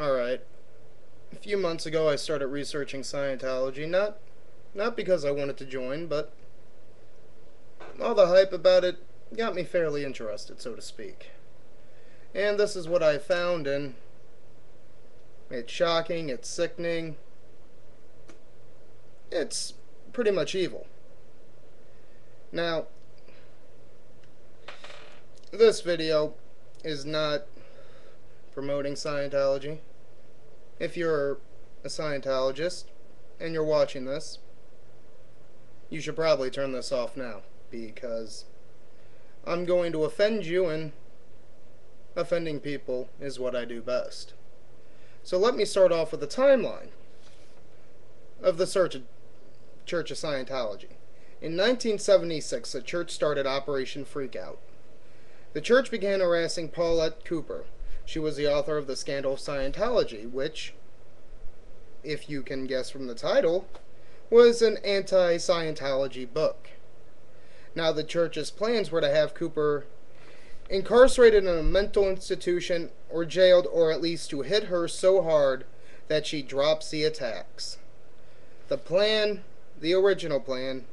Alright. A few months ago I started researching Scientology, not because I wanted to join, but all the hype about it got me fairly interested, so to speak. And this is what I found, and it's shocking, it's sickening, it's pretty much evil. Now, this video is not promoting Scientology. If you're a Scientologist and you're watching this, you should probably turn this off now, because I'm going to offend you, and offending people is what I do best. So let me start off with a timeline of the Church of Scientology. In 1976, the church started Operation Freakout. The church began harassing Paulette Cooper. She was the author of The Scandal of Scientology, which, if you can guess from the title, was an anti-Scientology book. Now, the church's plans were to have Cooper incarcerated in a mental institution or jailed, or at least to hit her so hard that she drops the attacks. The plan, the original plan,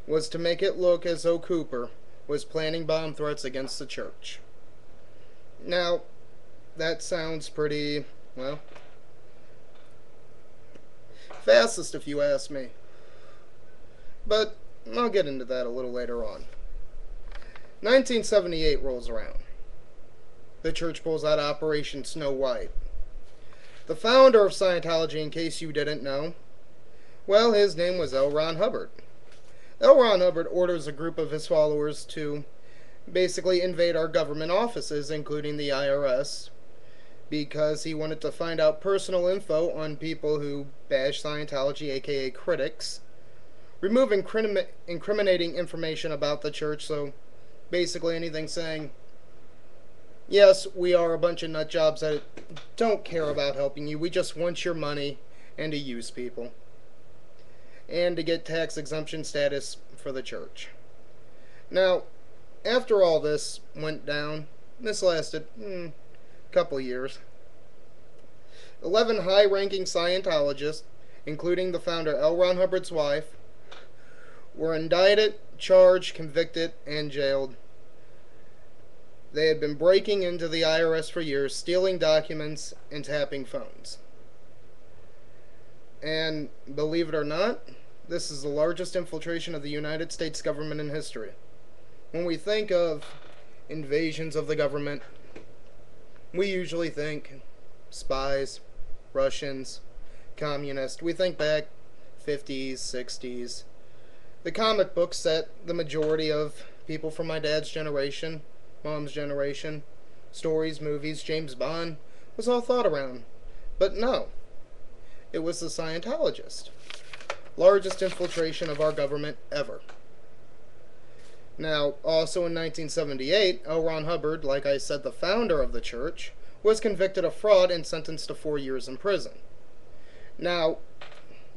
was to make it look as though Cooper was planning bomb threats against the church. Now, that sounds pretty, well, fascist if you ask me. But I'll get into that a little later on. 1978 rolls around. The church pulls out Operation Snow White. The founder of Scientology, in case you didn't know, well, his name was L. Ron Hubbard. L. Ron Hubbard orders a group of his followers to basically invade our government offices, including the IRS, because he wanted to find out personal info on people who bash Scientology, aka critics, remove incriminating information about the church, so basically anything saying, yes, we are a bunch of nutjobs that don't care about helping you, we just want your money and to use people, and to get tax exemption status for the church. Now, after all this went down, this lasted couple years. 11 high-ranking Scientologists, including the founder L. Ron Hubbard's wife, were indicted, charged, convicted, and jailed. They had been breaking into the IRS for years, stealing documents, and tapping phones. And believe it or not, this is the largest infiltration of the United States government in history. When we think of invasions of the government, we usually think spies, Russians, communists. We think back 50s, 60s. The comic books that the majority of people from my dad's generation, mom's generation, stories, movies, James Bond, was all thought around. But no, it was the Scientologist. Largest infiltration of our government ever. Now, also in 1978, L. Ron Hubbard, like I said, the founder of the church, was convicted of fraud and sentenced to 4 years in prison. Now,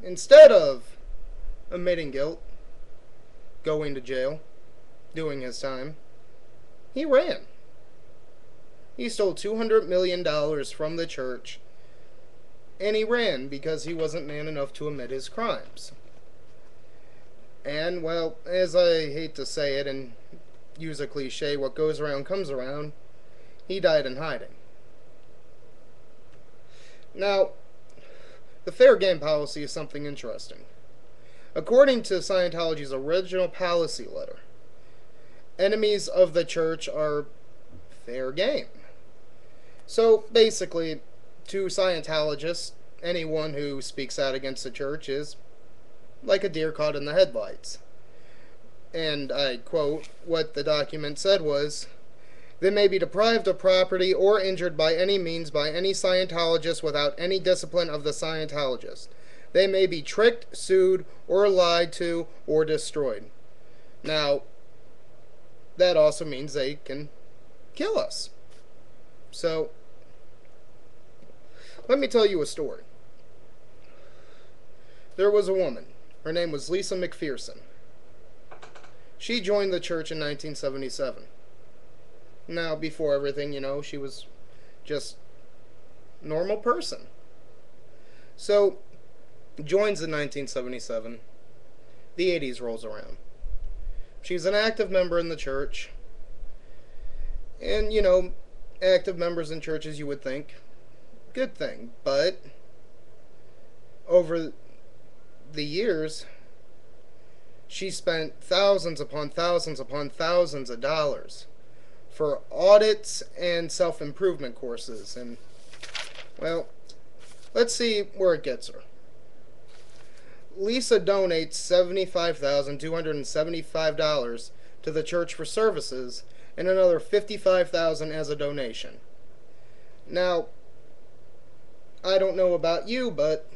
instead of admitting guilt, going to jail, doing his time, he ran. He stole $200 million from the church, and he ran because he wasn't man enough to admit his crimes. And, well, as I hate to say it and use a cliche, what goes around comes around, he died in hiding. Now, the fair game policy is something interesting. According to Scientology's original policy letter, enemies of the church are fair game. So, basically, to Scientologists, anyone who speaks out against the church is like a deer caught in the headlights. And I quote, what the document said was, they may be deprived of property or injured by any means by any Scientologist without any discipline of the Scientologist. They may be tricked, sued, or lied to, or destroyed. Now, that also means they can kill us. So, let me tell you a story. There was a woman. Her name was Lisa McPherson. She joined the church in 1977. Now, before everything, she was just normal person. So, joins in 1977. The 80s rolls around. She's an active member in the church. And, active members in churches, you would think, good thing. But, over the years, she spent thousands upon thousands upon thousands of dollars for audits and self-improvement courses. And, well, let's see where it gets her. Lisa donates $75,275 to the church for services and another $55,000 as a donation. Now, I don't know about you, but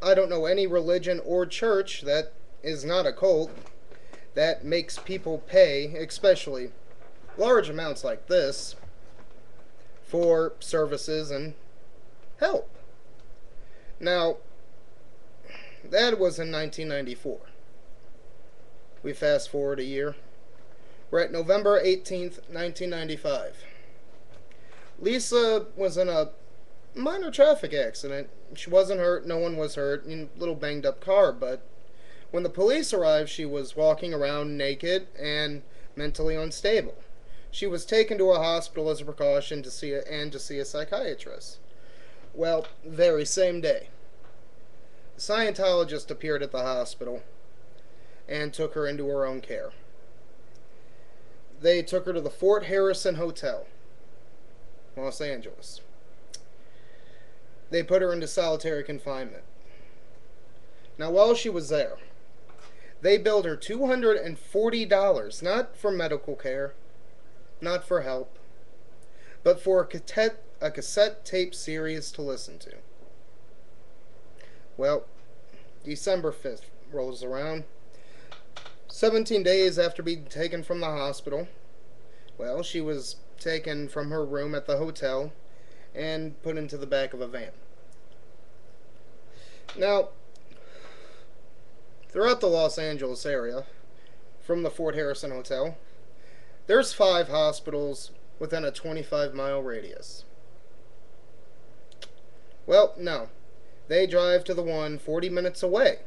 I don't know any religion or church that is not a cult that makes people pay, especially large amounts like this, for services and help. Now, that was in 1994. We fast forward a year. We're at November 18th, 1995. Lisa was in a minor traffic accident. She wasn't hurt, no one was hurt, in a little banged up car, but when the police arrived, she was walking around naked and mentally unstable. She was taken to a hospital as a precaution to see a psychiatrist. Well, very same day, a Scientologist appeared at the hospital and took her into her own care. They took her to the Fort Harrison Hotel, Los Angeles. They put her into solitary confinement. Now, while she was there, they billed her $240, not for medical care, not for help, but for a cassette tape series to listen to. Well, December 5th rolls around. 17 days after being taken from the hospital, well, she was taken from her room at the hotel and put into the back of a van. Now, throughout the Los Angeles area, from the Fort Harrison Hotel, there's 5 hospitals within a 25-mile radius. Well, no. They drive to the one 40 minutes away,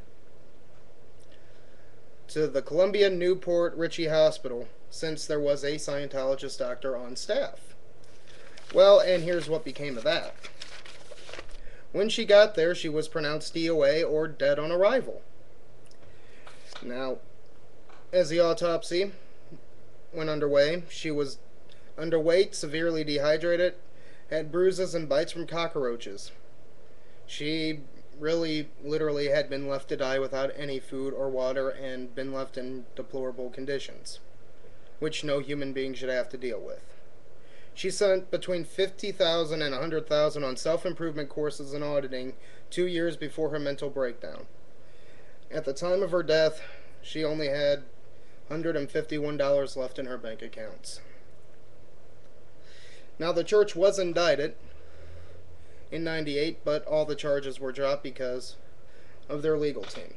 to the Columbia Newport Ritchie Hospital, since there was a Scientologist doctor on staff. Well, and here's what became of that. When she got there, she was pronounced DOA, or dead on arrival. Now, as the autopsy went underway, she was underweight, severely dehydrated, had bruises and bites from cockroaches. She really, literally had been left to die without any food or water and been left in deplorable conditions, which no human being should have to deal with. She spent between $50,000 and $100,000 on self-improvement courses and auditing 2 years before her mental breakdown. At the time of her death, she only had $151 left in her bank accounts. Now, the church was indicted in '98, but all the charges were dropped because of their legal team.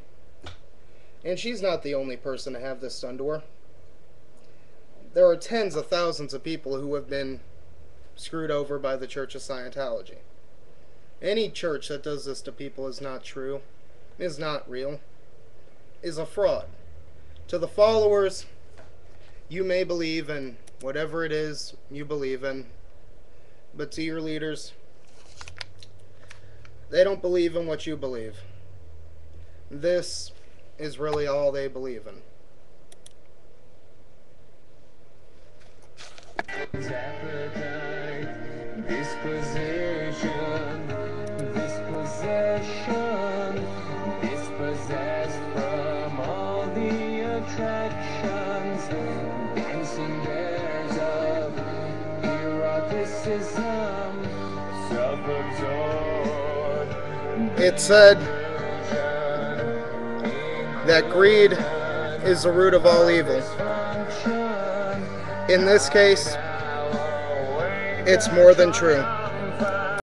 And she's not the only person to have this done to her. There are tens of thousands of people who have been screwed over by the Church of Scientology. Any church that does this to people is not true, is not real, is a fraud. To the followers, you may believe in whatever it is you believe in, but to your leaders, they don't believe in what you believe. This is really all they believe in. Appetite, disposition, dispossessed from all the attractions, dancing bears of eroticism, self-absorbed. It said that greed is the root of all evil. In this case, it's more than true.